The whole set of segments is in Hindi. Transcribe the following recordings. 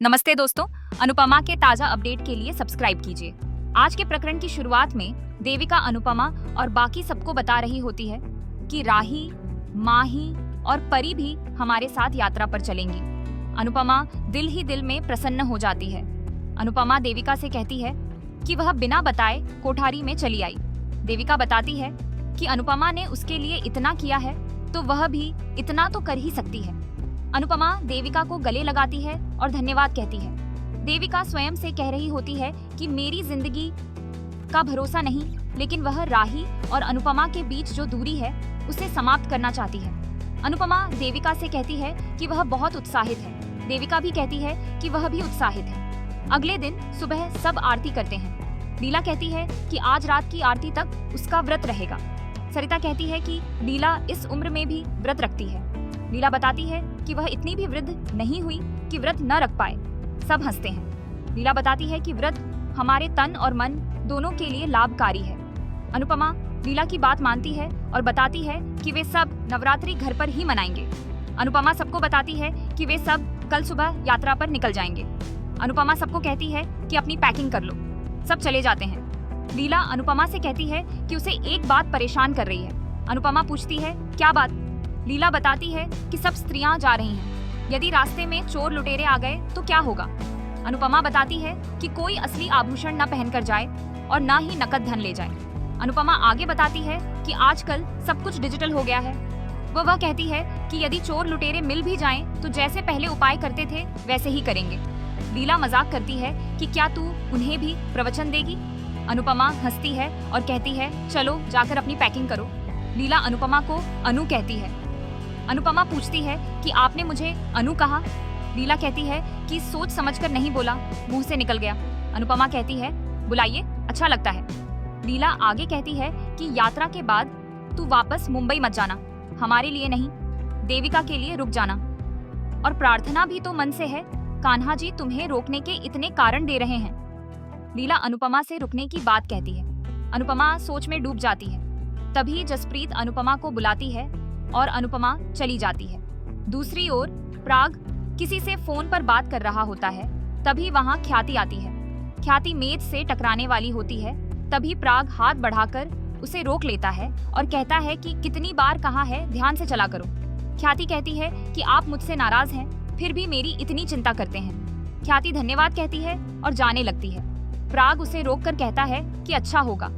नमस्ते दोस्तों, अनुपमा के ताजा अपडेट के लिए सब्सक्राइब कीजिए। आज के प्रकरण की शुरुआत में देविका अनुपमा और बाकी सबको बता रही होती है कि राही, माही और परी भी हमारे साथ यात्रा पर चलेंगी। अनुपमा दिल ही दिल में प्रसन्न हो जाती है। अनुपमा देविका से कहती है कि वह बिना बताए कोठारी में चली आई। देविका बताती है कि अनुपमा ने उसके लिए इतना किया है तो वह भी इतना तो कर ही सकती है। अनुपमा देविका को गले लगाती है और धन्यवाद कहती है। देविका स्वयं से कह रही होती है कि मेरी जिंदगी का भरोसा नहीं, लेकिन वह राही और अनुपमा के बीच जो दूरी है उसे समाप्त करना चाहती है। अनुपमा देविका से कहती है कि वह बहुत उत्साहित है। देविका भी कहती है कि वह भी उत्साहित है। अगले दिन सुबह सब आरती करते हैं। लीला कहती है कि आज रात की आरती तक उसका व्रत रहेगा। सरिता कहती है कि लीला इस उम्र में भी व्रत रखती है। लीला बताती है कि वह इतनी भी वृद्ध नहीं हुई कि व्रत न रख पाए। सब हंसते हैं। लीला बताती है कि व्रत हमारे तन और मन दोनों के लिए लाभकारी है। अनुपमा लीला की बात मानती है और बताती है कि वे सब नवरात्रि घर पर ही मनाएंगे। अनुपमा सबको बताती है कि वे सब कल सुबह यात्रा पर निकल जाएंगे। अनुपमा सबको कहती है कि अपनी पैकिंग कर लो। सब चले जाते हैं। लीला अनुपमा से कहती है कि उसे एक बात परेशान कर रही है। अनुपमा पूछती है क्या बात। लीला बताती है कि सब स्त्रियां जा रही हैं। यदि रास्ते में चोर लुटेरे आ गए तो क्या होगा। अनुपमा बताती है कि कोई असली आभूषण न पहनकर जाए और न ही नकद धन ले जाए। अनुपमा आगे बताती है कि आजकल सब कुछ डिजिटल हो गया है। वह कहती है कि यदि चोर लुटेरे मिल भी जाएं तो जैसे पहले उपाय करते थे वैसे ही करेंगे। लीला मजाक करती है कि क्या तू उन्हें भी प्रवचन देगी। अनुपमा हंसती है और कहती है चलो जाकर अपनी पैकिंग करो। लीला अनुपमा को अनु कहती है। अनुपमा पूछती है कि आपने मुझे अनु कहा। लीला कहती है कि सोच समझकर नहीं बोला, मुंह से निकल गया। अनुपमा कहती है बुलाइए, अच्छा लगता है। लीला आगे कहती है कि यात्रा के बाद तू वापस मुंबई मत जाना, हमारे लिए नहीं, देविका के लिए रुक जाना। और प्रार्थना भी तो मन से है। कान्हा जी तुम्हें रोकने के इतने कारण दे रहे हैं। लीला अनुपमा से रुकने की बात कहती है। अनुपमा सोच में डूब जाती है। तभी जसप्रीत अनुपमा को बुलाती है और अनुपमा चली जाती है। दूसरी ओर प्राग किसी से फोन पर बात कर रहा होता है। तभी वहां ख्याति आती है। ख्याति मेज से टकराने वाली होती है। तभी प्राग हाथ बढ़ाकर उसे रोक लेता है और कहता है कि कितनी बार कहा है ध्यान से चला करो। ख्याति कहती है कि आप मुझसे नाराज हैं, फिर भी मेरी इतनी चिंता करते हैं। ख्याति धन्यवाद कहती है और जाने लगती है। प्राग उसे रोककर कहता है कि अच्छा होगा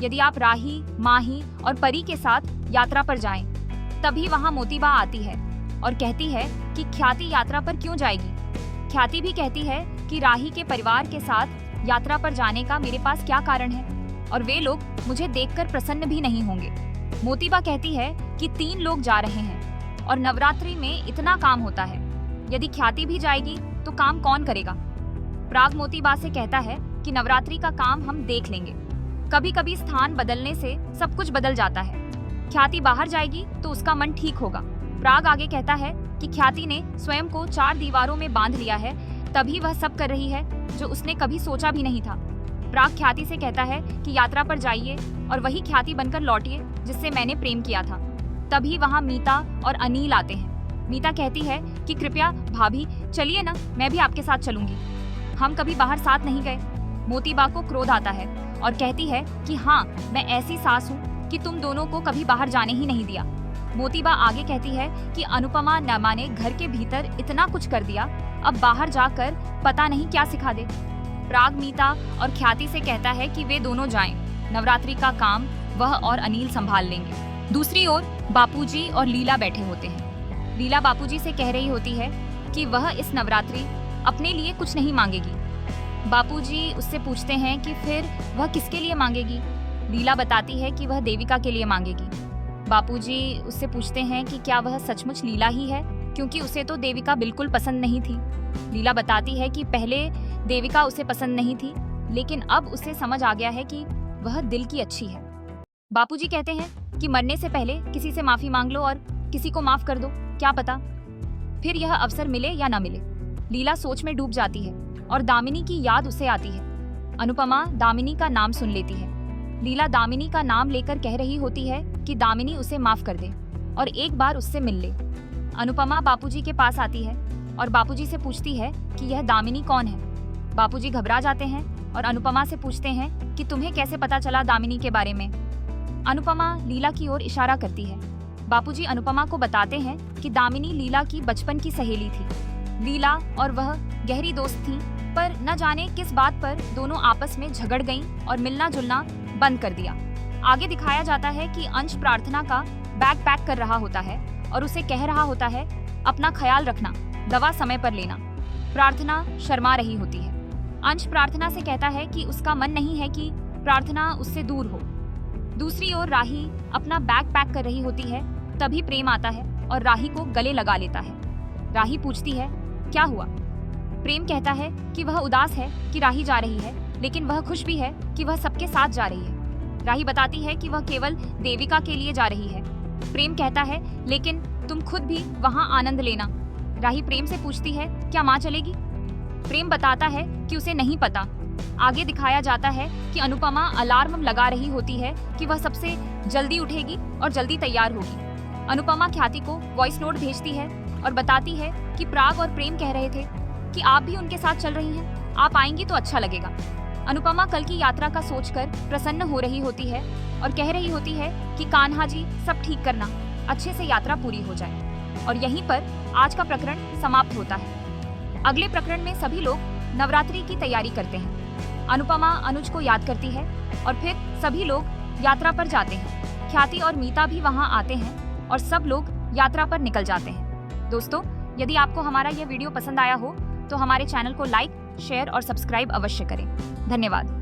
यदि आप राही, माही और परी के साथ यात्रा पर जाएं। तभी वहां मोतीबा आती है और कहती है कि ख्याति यात्रा पर क्यों जाएगी। ख्याति भी कहती है कि राही के परिवार के साथ यात्रा पर जाने का मेरे पास क्या कारण है और वे लोग मुझे देखकर प्रसन्न भी नहीं होंगे। मोतीबा कहती है कि 3 लोग जा रहे हैं और नवरात्रि में इतना काम होता है। यदि ख्याति भी जाएगी तो काम कौन करेगा। प्राग मोतीबा से कहता है कि नवरात्रि का काम हम देख लेंगे। कभी कभी स्थान बदलने से सब कुछ बदल जाता है। ख्याति बाहर जाएगी तो उसका मन ठीक होगा। प्राग आगे कहता है कि ख्याति ने स्वयं को 4 दीवारों में बांध लिया है, तभी वह सब कर रही है जो उसने कभी सोचा भी नहीं था। प्राग ख्याति से कहता है कि यात्रा पर जाइए और वही ख्याति बनकर लौटिए जिससे मैंने प्रेम किया था। तभी वहाँ मीता और अनिल आते हैं। मीता कहती है कि कृपया भाभी चलिए ना, मैं भी आपके साथ चलूंगी, हम कभी बाहर साथ नहीं गए। मोतीबा को क्रोध आता है और कहती है कि हाँ, मैं ऐसी सास हूँ कि तुम दोनों को कभी बाहर जाने ही नहीं दिया। मोतीबा आगे कहती है कि अनुपमा नमा ने घर के भीतर इतना कुछ कर दिया, अब बाहर जाकर पता नहीं क्या सिखा दे। प्राग मीता और ख्याति से कहता है कि वे दोनों जाएं, नवरात्रि का काम वह और अनिल संभाल लेंगे। दूसरी ओर बापूजी और लीला बैठे होते हैं। लीला बापूजी से कह रही होती है कि वह इस नवरात्रि अपने लिए कुछ नहीं मांगेगी। बापूजी उससे पूछते हैं कि फिर वह किसके लिए मांगेगी। लीला बताती है कि वह देविका के लिए मांगेगी। बापूजी उससे पूछते हैं कि क्या वह सचमुच लीला ही है, क्योंकि उसे तो देविका बिल्कुल पसंद नहीं थी। लीला बताती है कि पहले देविका उसे पसंद नहीं थी, लेकिन अब उसे समझ आ गया है कि वह दिल की अच्छी है। बापूजी कहते हैं कि मरने से पहले किसी से माफी मांग लो और किसी को माफ कर दो, क्या पता फिर यह अवसर मिले या न मिले। लीला सोच में डूब जाती है और दामिनी की याद उसे आती है। अनुपमा दामिनी का नाम सुन लेती है। लीला दामिनी का नाम लेकर कह रही होती है कि दामिनी उसे माफ कर दे और एक बार उससे मिल ले। अनुपमा बापूजी के पास आती है। और बापूजी से पूछती है कि यह दामिनी कौन है। बापूजी घबरा जाते हैं और अनुपमा से पूछते हैं कि तुम्हें कैसे पता चला दामिनी के बारे में। अनुपमा लीला की ओर इशारा करती है। बापूजी अनुपमा को बताते हैं कि दामिनी लीला की बचपन की सहेली थी। लीला और वह गहरी दोस्त थी, पर न जाने किस बात पर दोनों आपस में झगड़ गईं और मिलना जुलना बंद कर दिया। आगे दिखाया जाता है कि अंश प्रार्थना का बैग पैक कर रहा होता है और उसे कह रहा होता है अपना ख्याल रखना, दवा समय पर लेना। प्रार्थना शर्मा रही होती है। अंश प्रार्थना से कहता है कि उसका मन नहीं है कि प्रार्थना उससे दूर हो। दूसरी ओर राही अपना बैग पैक कर रही होती है, तभी प्रेम आता है और राही को गले लगा लेता है। राही पूछती है क्या हुआ। प्रेम कहता है कि वह उदास है कि राही जा रही है, लेकिन वह खुश भी है कि वह सबके साथ जा रही है। राही बताती है कि वह केवल देविका के लिए जा रही है। प्रेम कहता है लेकिन तुम खुद भी वहां आनंद लेना। राही प्रेम से पूछती है क्या माँ चलेगी। प्रेम बताता है कि उसे नहीं पता। आगे दिखाया जाता है कि अनुपमा अलार्म लगा रही होती है कि वह सबसे जल्दी उठेगी और जल्दी तैयार होगी। अनुपमा ख्याति को वॉइस नोट भेजती है और बताती है कि प्राग और प्रेम कह रहे थे कि आप भी उनके साथ चल रही हैं, आप आएंगी तो अच्छा लगेगा। अनुपमा कल की यात्रा का सोचकर प्रसन्न हो रही होती है और कह रही होती है कि कान्हा जी सब ठीक करना, अच्छे से यात्रा पूरी हो जाए। और यहीं पर आज का प्रकरण समाप्त होता है। अगले प्रकरण में सभी लोग नवरात्रि की तैयारी करते हैं। अनुपमा अनुज को याद करती है और फिर सभी लोग यात्रा पर जाते हैं। ख्याति और मीता भी वहां आते हैं और सब लोग यात्रा पर निकल जाते हैं। दोस्तों, यदि आपको हमारा यह वीडियो पसंद आया हो तो हमारे चैनल को लाइक, शेयर और सब्सक्राइब अवश्य करें। धन्यवाद।